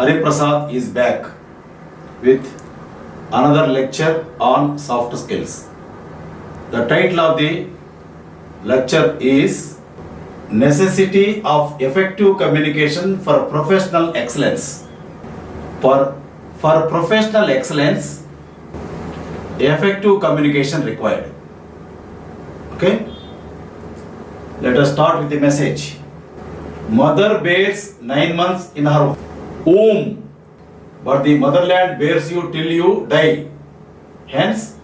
Hariprasad is back with another lecture on soft skills. The title of the lecture is Necessity of Effective Communication for Professional Excellence. For professional excellence, effective communication required. Okay? Let us start with the message. Mother bears 9 months in her womb, but the motherland bears you till you die. Hence,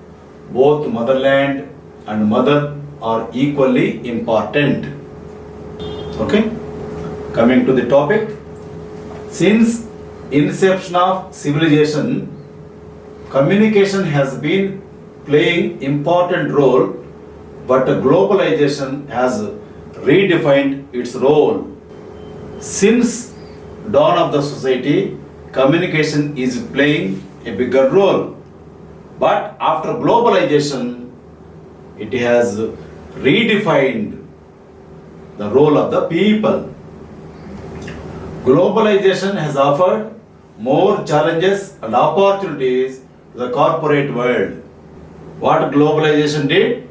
both motherland and mother are equally important. Okay? Coming to the topic. Since inception of civilization, communication has been playing important role, but globalization has redefined its role. Since dawn of the society, communication is playing a bigger role. But after globalization, it has redefined the role of the people. Globalization has offered more challenges and opportunities to the corporate world. What globalization did?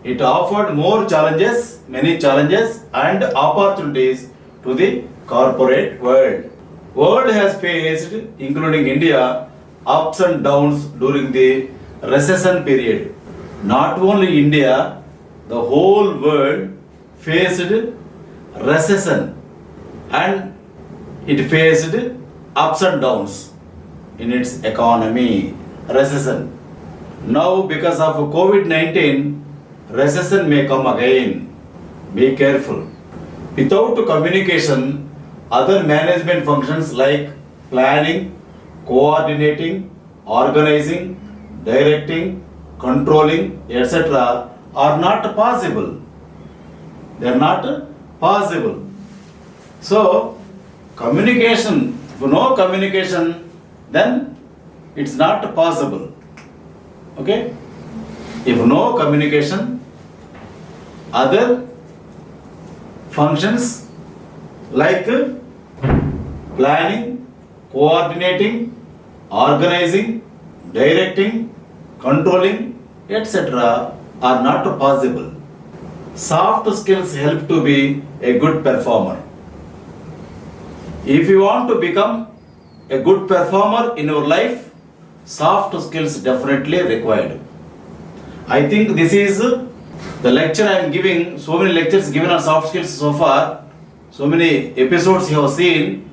It offered more challenges, many challenges and opportunities to the corporate world. World has faced, including India, ups and downs during the recession period. Not only India, the whole world faced recession and it faced ups and downs in its economy, recession. Now because of COVID-19, recession may come again. Be careful. Without communication, other management functions like planning, coordinating, organizing, directing, controlling, etc. are not possible. They are not possible. So, communication, if no communication, then it's not possible. Okay? If no communication, other functions like planning, coordinating, organizing, directing, controlling, etc. are not possible. Soft skills help to be a good performer. If you want to become a good performer in your life, soft skills definitely required. I think this is the lecture I am giving. So many lectures given on soft skills so far. So many episodes you have seen.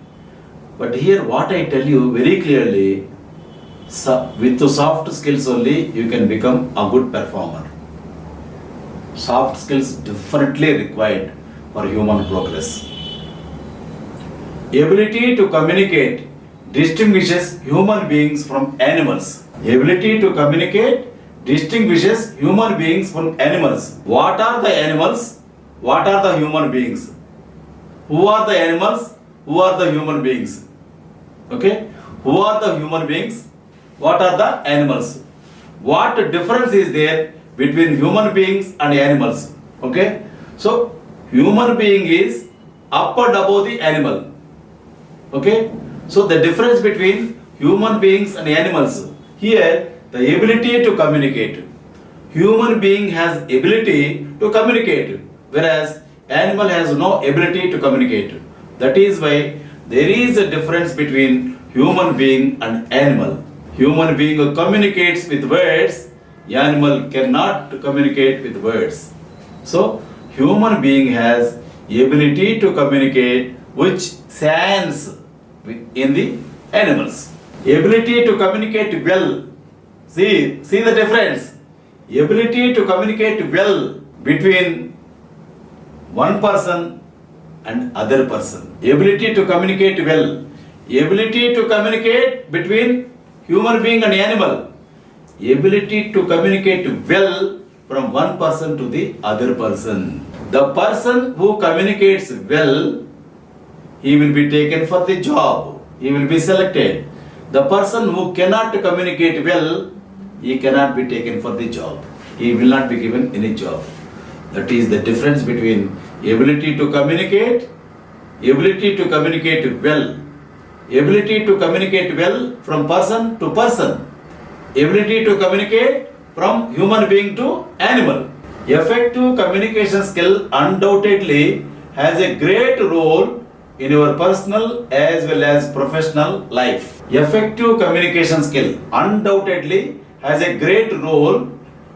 But here what I tell you very clearly, with the soft skills only you can become a good performer. Soft skills definitely required for human progress. Ability to communicate distinguishes human beings from animals. Ability to communicate distinguishes human beings from animals. What are the animals? What are the human beings? Who are the animals? Who are the human beings? Okay? Who are the human beings? What are the animals? What difference is there between human beings and animals? Okay? So, human being is up and above the animal. Okay? So, the difference between human beings and animals. Here, the ability to communicate. Human being has ability to communicate, whereas animal has no ability to communicate. That is why there is a difference between human being and animal. Human being communicates with words, animal cannot communicate with words. So, human being has ability to communicate which stands in the animals. Ability to communicate well. See the difference. Ability to communicate well between one person and other person. Ability to communicate well. Ability to communicate between human being and animal. Ability to communicate well from one person to the other person. The person who communicates well, he will be taken for the job. He will be selected. The person who cannot communicate well, he cannot be taken for the job. He will not be given any job. That is the difference between ability to communicate well ability to communicate well from person to person, ability to communicate from human being to animal. Effective communication skill undoubtedly has a great role in your personal as well as professional life. Effective communication skill undoubtedly has a great role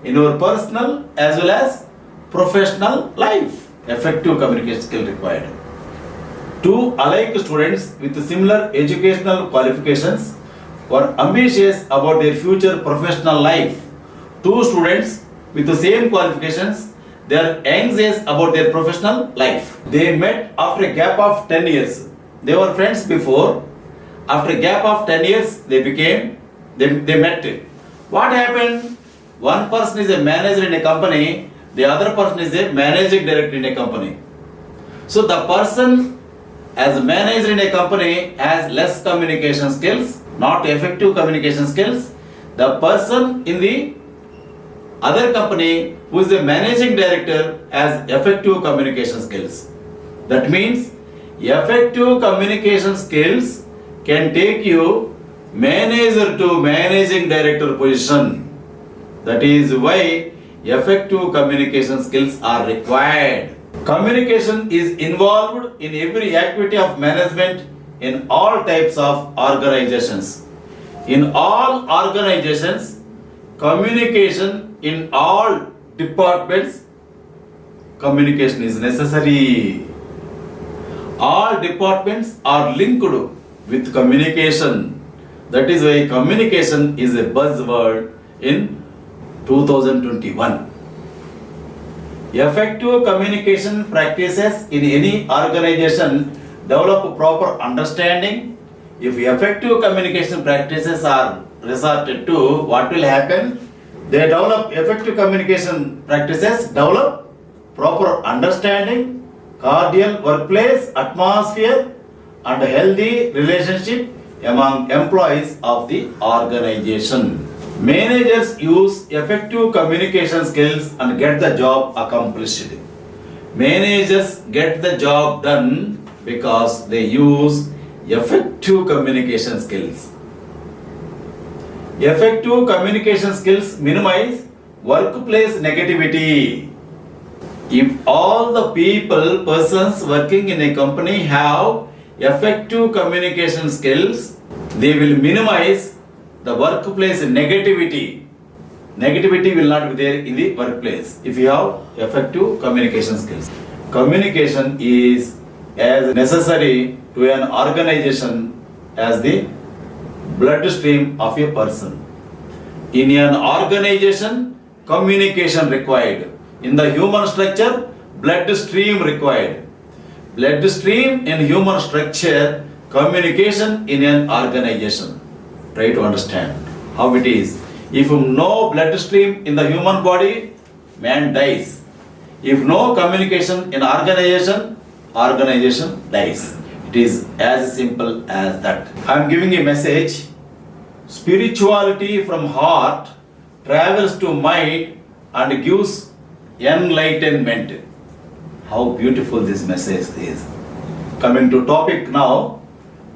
in your personal as well as professional life. Effective communication skill required. Two alike students with similar educational qualifications were ambitious about their future professional life. Two students with the same qualifications, they are anxious about their professional life. They met after a gap of 10 years. They were friends before. After a gap of 10 years, they met. What happened? One person is a manager in a company, the other person is a managing director in a company. So the person as a manager in a company has less communication skills, not effective communication skills. The person in the other company who is the managing director has effective communication skills. That means effective communication skills can take you manager to managing director position. That is why effective communication skills are required. Communication is involved in every activity of management in all types of organizations. In all organizations, communication in all departments, communication is necessary. All departments are linked with communication. That is why communication is a buzzword in 2021. Effective communication practices in any organization develop proper understanding. If effective communication practices are resorted to, what will happen? They develop effective communication practices, develop proper understanding, cordial workplace atmosphere, and healthy relationship among employees of the organization. Managers use effective communication skills and get the job accomplished. Managers get the job done because they use effective communication skills. Effective communication skills minimize workplace negativity. If all the persons working in a company have effective communication skills, they will minimize the workplace negativity. Negativity will not be there in the workplace if you have effective communication skills. Communication is as necessary to an organization as the blood stream of a person. In an organization, communication required. In the human structure, blood stream required. Blood stream in human structure, communication in an organization. Try to understand how it is. If no blood stream in the human body, man dies. If no communication in organization, organization dies. It is as simple as that. I am giving a message. Spirituality from heart travels to mind and gives enlightenment. How beautiful this message is. Coming to topic now,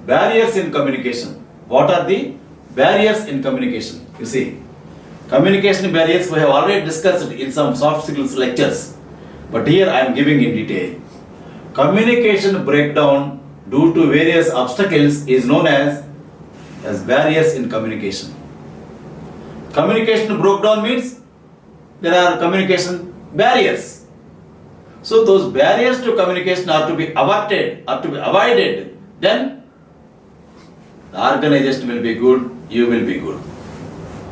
barriers in communication. What are the barriers in communication? You see, communication barriers we have already discussed in some soft skills lectures, but here I am giving in detail. Communication breakdown due to various obstacles is known as barriers in communication. Communication breakdown means there are communication barriers. So those barriers to communication are to be averted, are to be avoided. Then the organization will be good, you will be good.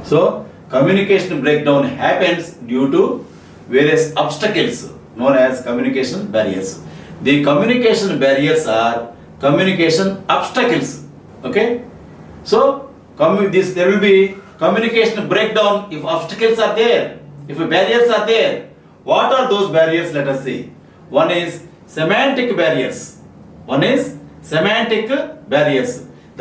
So communication breakdown happens due to various obstacles known as communication barriers. The communication barriers are communication obstacles. Okay? So there will be communication breakdown if obstacles are there, if barriers are there. What are those barriers? Let us see. One is semantic barriers. The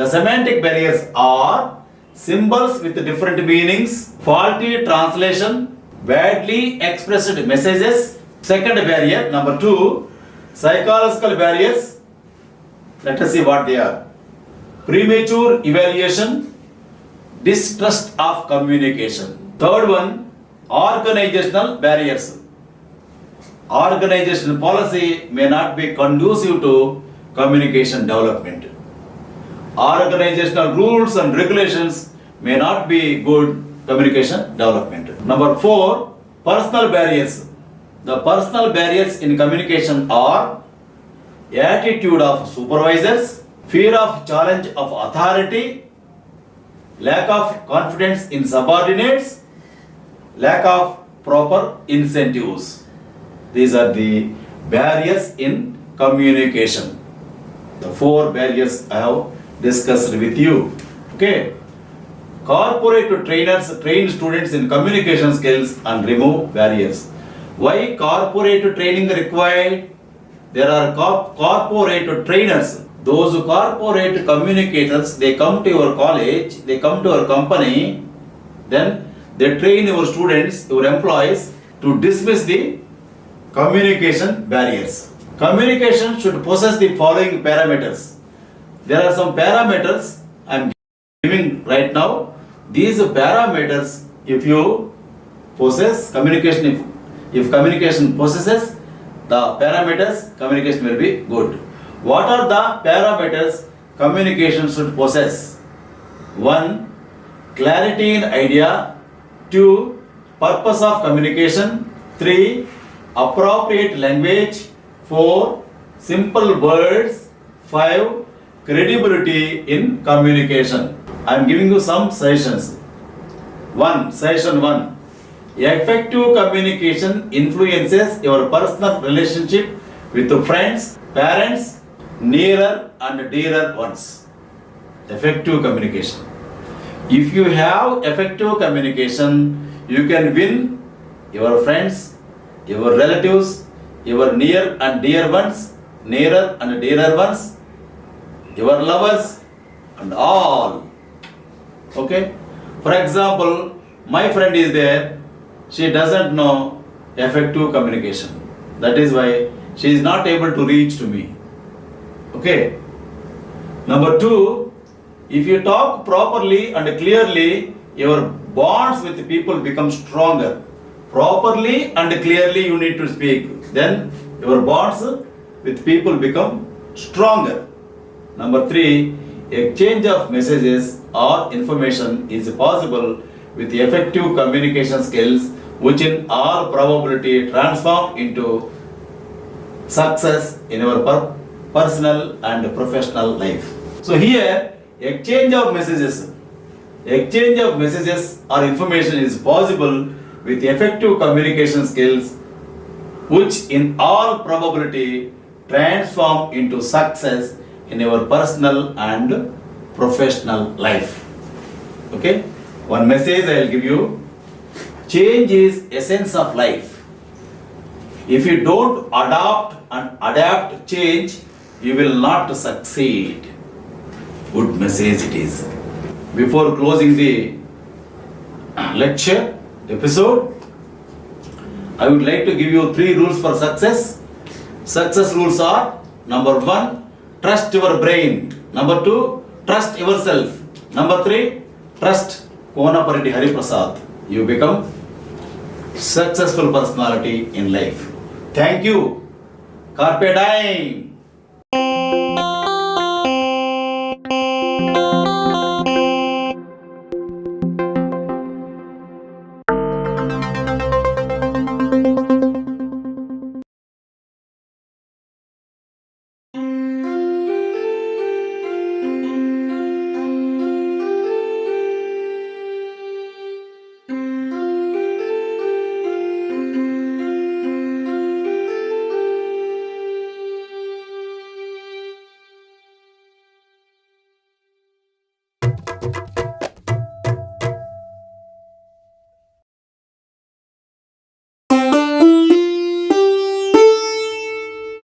semantic barriers are symbols with different meanings, faulty translation, badly expressed messages. Second barrier, number 2, psychological barriers. Let us see what they are. premature evaluation, distrust of communication. Third one, organizational barriers. Organizational policy may not be conducive to communication development. Organizational rules and regulations may not be good communication development. Number 4, personal barriers. The personal barriers in communication are attitude of supervisors, fear of challenge of authority, lack of confidence in subordinates, lack of proper incentives. These are the barriers in communication. The 4 barriers I have discussed with you. Okay. Corporate trainers train students in communication skills and remove barriers. Why corporate training required? There are corporate trainers. Those corporate communicators, they come to your college, they come to your company, then they train your students, your employees to dismiss the communication barriers. Communication should possess the following parameters. There are some parameters I am giving right now. These parameters, if you possess communication, if communication possesses the parameters, communication will be good. What are the parameters communication should possess? 1. Clarity in idea. 2. Purpose of communication. 3. Appropriate language. 4. Simple words. 5. Credibility in communication. I am giving you some suggestions. Suggestion 1. Effective communication influences your personal relationship with friends, parents, nearer and dearer ones. Effective communication. If you have effective communication, you can win your friends, your relatives, your near and dear ones, nearer and dearer ones, your lovers and all. Okay? For example, my friend is there, she doesn't know effective communication. That is why she is not able to reach to me. Okay? Number 2, if you talk properly and clearly, your bonds with people become stronger. Properly and clearly you need to speak. Then your bonds with people become stronger. Number 3, exchange of messages or information is possible with effective communication skills, which in all probability transform into success in your personal and professional life. So here, exchange of messages or information is possible with effective communication skills, which in all probability transform into success in your personal and professional life. Okay? One message I will give you. Change is essence of life. If you don't adapt change, you will not succeed. Good message it is. Before closing the lecture episode, I would like to give you 3 rules for success. Success rules are: number 1, trust your brain. Number 2, trust yourself. Number 3, trust Konapariti Hariprasad. You become successful personality in life. Thank you. Carpe diem.